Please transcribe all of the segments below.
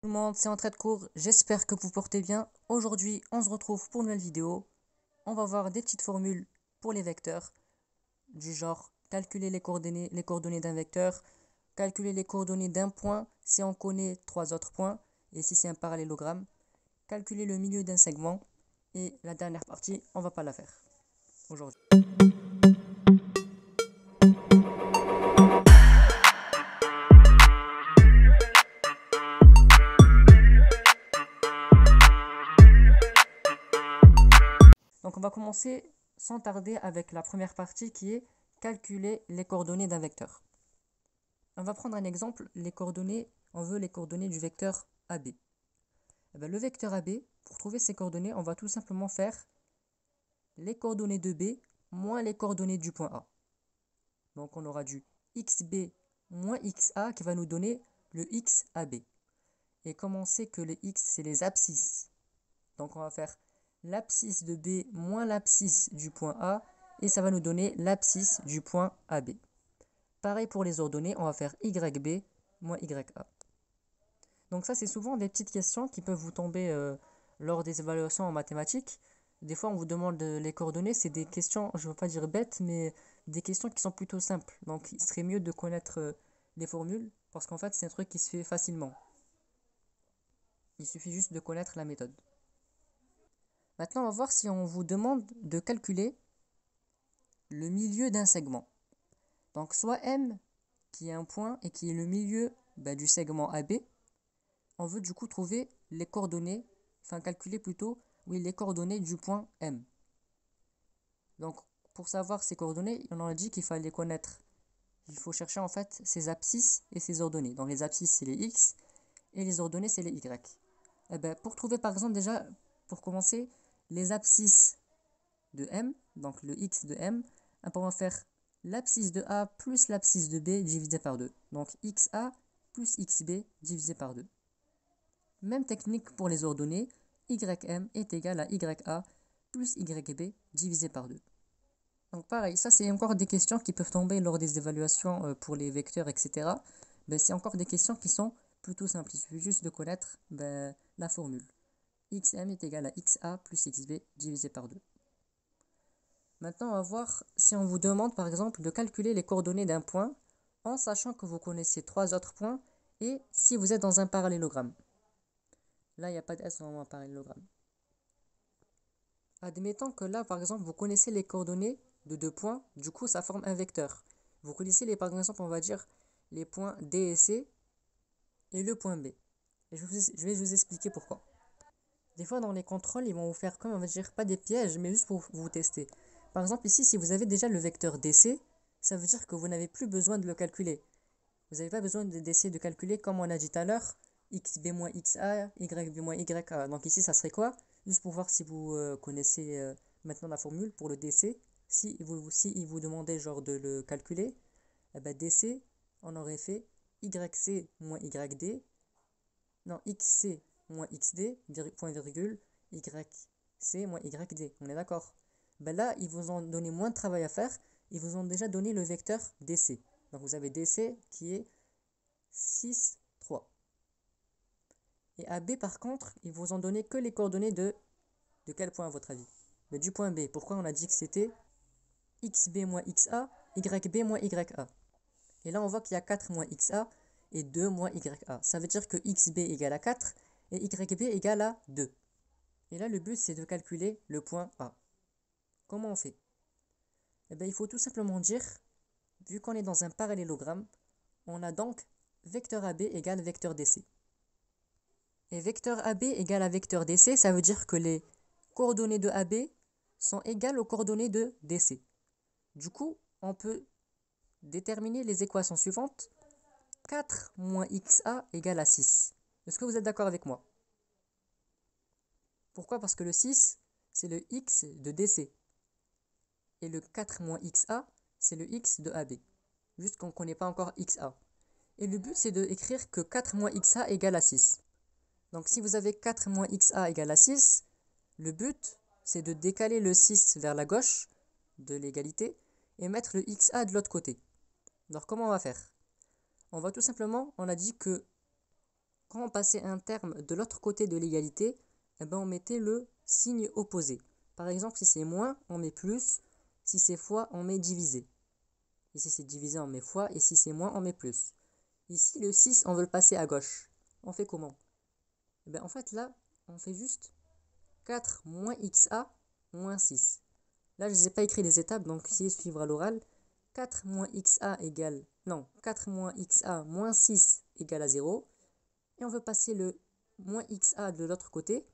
Tout le monde, c'est Entrée de cours, j'espère que vous portez bien. Aujourd'hui, on se retrouve pour une nouvelle vidéo. On va voir des petites formules pour les vecteurs, du genre calculer les coordonnées d'un vecteur, calculer les coordonnées d'un point si on connaît trois autres points et si c'est un parallélogramme, calculer le milieu d'un segment et la dernière partie, on va pas la faire aujourd'hui. Donc on va commencer sans tarder avec la première partie qui est calculer les coordonnées d'un vecteur. On va prendre un exemple, on veut les coordonnées du vecteur AB. Le vecteur AB, pour trouver ses coordonnées, on va tout simplement faire les coordonnées de B moins les coordonnées du point A. Donc on aura du XB moins XA qui va nous donner le XAB. Et comme on sait que les X, c'est les abscisses, donc on va faire l'abscisse de B moins l'abscisse du point A, et ça va nous donner l'abscisse du point AB. Pareil pour les ordonnées, on va faire YB moins YA. Donc ça, c'est souvent des petites questions qui peuvent vous tomber lors des évaluations en mathématiques. Des fois, on vous demande les coordonnées. C'est des questions, je ne veux pas dire bêtes, mais des questions qui sont plutôt simples. Donc il serait mieux de connaître les formules, parce qu'en fait, c'est un truc qui se fait facilement. Il suffit juste de connaître la méthode. Maintenant, on va voir si on vous demande de calculer le milieu d'un segment. Donc soit M, qui est un point et qui est le milieu du segment AB, on veut du coup trouver les coordonnées, enfin calculer plutôt, oui, les coordonnées du point M. Donc pour savoir ces coordonnées, on a dit qu'il fallait connaître, il faut chercher en fait ses abscisses et ses ordonnées. Donc les abscisses c'est les X et les ordonnées c'est les Y. Pour trouver par exemple déjà, pour commencer, les abscisses de M, donc le X de M, on va faire l'abscisse de A plus l'abscisse de B divisé par 2. Donc XA plus XB divisé par 2. Même technique pour les ordonnées, ym est égal à ya plus yb divisé par 2. Donc pareil, ça c'est encore des questions qui peuvent tomber lors des évaluations pour les vecteurs, etc. C'est encore des questions qui sont plutôt simples. Il suffit juste de connaître la formule. Xm est égal à xa plus xb divisé par 2. Maintenant, on va voir si on vous demande par exemple de calculer les coordonnées d'un point en sachant que vous connaissez trois autres points et si vous êtes dans un parallélogramme. Là, il n'y a pas de S dans un parallélogramme. Admettons que là, par exemple, vous connaissez les coordonnées de deux points, du coup, ça forme un vecteur. Vous connaissez, par exemple, on va dire, les points D et C et le point B. Et je vais vous expliquer pourquoi. Des fois, dans les contrôles, ils vont vous faire, comme on va dire, pas des pièges, mais juste pour vous tester. Par exemple, ici, si vous avez déjà le vecteur DC, ça veut dire que vous n'avez plus besoin de le calculer. Vous n'avez pas besoin d'essayer de calculer comme on a dit tout à l'heure, xb moins xa, yb moins ya. Donc ici, ça serait quoi? Juste pour voir si vous connaissez maintenant la formule pour le DC. Si il vous demandait genre de le calculer, DC, on aurait fait yc moins yd, non, xc moins xd, point virgule, yc moins yd. On est d'accord? Là, ils vous ont donné moins de travail à faire. Ils vous ont déjà donné le vecteur DC. Donc vous avez DC qui est 6, 3. Et à B, par contre, ils vous ont donné que les coordonnées de quel point à votre avis? Mais du point B. Pourquoi on a dit que c'était xb moins xa, yb moins ya? Et là, on voit qu'il y a 4 moins xa et 2 moins ya. Ça veut dire que xb égale à 4 et yb égale à 2. Et là, le but, c'est de calculer le point A. Comment on fait? Il faut tout simplement dire, vu qu'on est dans un parallélogramme, on a donc vecteur AB égale vecteur DC. Et vecteur AB égale à vecteur DC, ça veut dire que les coordonnées de AB sont égales aux coordonnées de DC. Du coup, on peut déterminer les équations suivantes. 4 moins xa égale à 6. Est-ce que vous êtes d'accord avec moi? Pourquoi? Parce que le 6, c'est le x de DC. Et le 4 moins xa, c'est le x de AB. Juste qu'on ne connaît pas encore xa. Et le but, c'est d'écrire que 4 moins xa égale à 6. Donc si vous avez 4 moins xa égale à 6, le but, c'est de décaler le 6 vers la gauche de l'égalité et mettre le xa de l'autre côté. Alors comment on va faire? On va tout simplement, on a dit que quand on passait un terme de l'autre côté de l'égalité, eh ben on mettait le signe opposé. Par exemple, si c'est moins, on met plus. Si c'est fois, on met divisé. Ici, c'est divisé, on met fois. Et si c'est moins, on met plus. Ici, le 6, on veut le passer à gauche. On fait comment? Eh ben, en fait, là, on fait juste 4 moins xa moins 6. Là, je ne les ai pas écrit les étapes, donc essayez de suivre à l'oral. 4 moins xa égale... Non, 4 moins xa moins 6 égale à 0. Et on veut passer le moins xa de l'autre côté.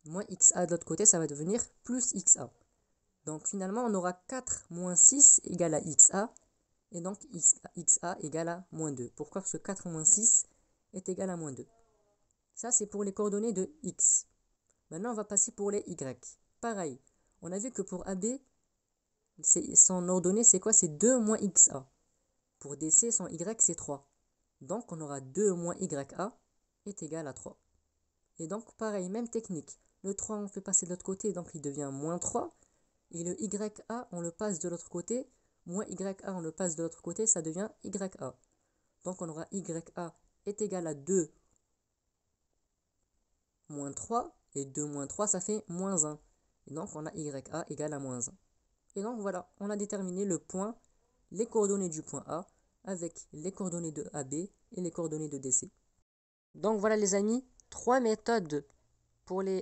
Moins xa de l'autre côté, ça va devenir plus xa. Donc finalement, on aura 4 moins 6 égale à xa. Et donc xa égale à moins 2. Pourquoi? Parce que 4 moins 6 est égal à moins 2. Ça, c'est pour les coordonnées de x. Maintenant, on va passer pour les y. Pareil, on a vu que pour AB, son ordonnée, c'est quoi? C'est 2 moins xa. Pour DC, son y, c'est 3. Donc, on aura 2 moins ya est égal à 3. Et donc, pareil, même technique. Le 3, on fait passer de l'autre côté, donc il devient moins 3. Et le ya, on le passe de l'autre côté. Moins ya, on le passe de l'autre côté, ça devient ya. Donc, on aura ya est égal à 2 moins 3. Et 2 moins 3, ça fait moins 1. Et donc, on a ya égale à moins 1. Et donc, voilà, on a déterminé le point, les coordonnées du point A, avec les coordonnées de AB et les coordonnées de DC. Donc, voilà les amis, 3 méthodes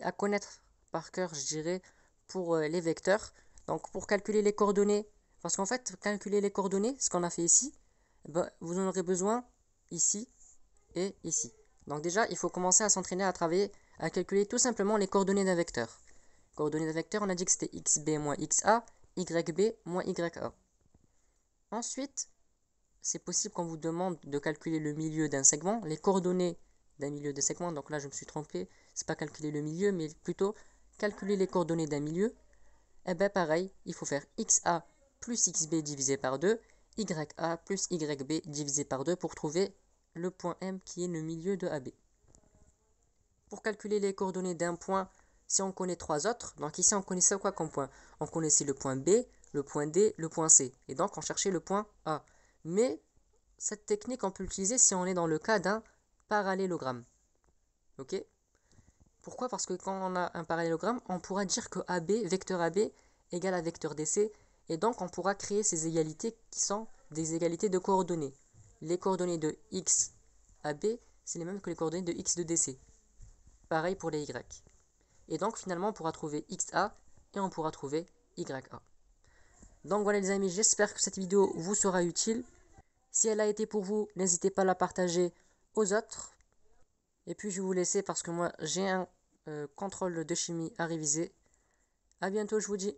à connaître par cœur, je dirais, pour les vecteurs. Donc, pour calculer les coordonnées, parce qu'en fait, calculer les coordonnées, ce qu'on a fait ici, vous en aurez besoin ici et ici. Donc déjà, il faut commencer à s'entraîner à travailler, à calculer tout simplement les coordonnées d'un vecteur. Coordonnées d'un vecteur, on a dit que c'était xb moins xa, yb moins ya. Ensuite, c'est possible qu'on vous demande de calculer le milieu d'un segment, les coordonnées d'un milieu de segment. Donc là, je me suis trompé, c'est pas calculer le milieu, mais plutôt calculer les coordonnées d'un milieu. Et bien pareil, il faut faire xa plus xb divisé par 2, ya plus yb divisé par 2 pour trouver le point M qui est le milieu de AB. Pour calculer les coordonnées d'un point, si on connaît 3 autres, donc ici on connaissait quoi comme point? On connaissait le point B, le point D, le point C. Et donc on cherchait le point A. Mais cette technique, on peut l'utiliser si on est dans le cas d'un parallélogramme. Ok? Pourquoi? Parce que quand on a un parallélogramme, on pourra dire que AB, vecteur AB, égale à vecteur DC. Et donc on pourra créer ces égalités qui sont des égalités de coordonnées. Les coordonnées de x AB, c'est les mêmes que les coordonnées de x de DC. Pareil pour les y. Et donc finalement on pourra trouver xa et on pourra trouver ya. Donc voilà les amis, j'espère que cette vidéo vous sera utile. Si elle a été pour vous, n'hésitez pas à la partager aux autres. Et puis je vais vous laisser parce que moi j'ai un contrôle de chimie à réviser. A bientôt, je vous dis.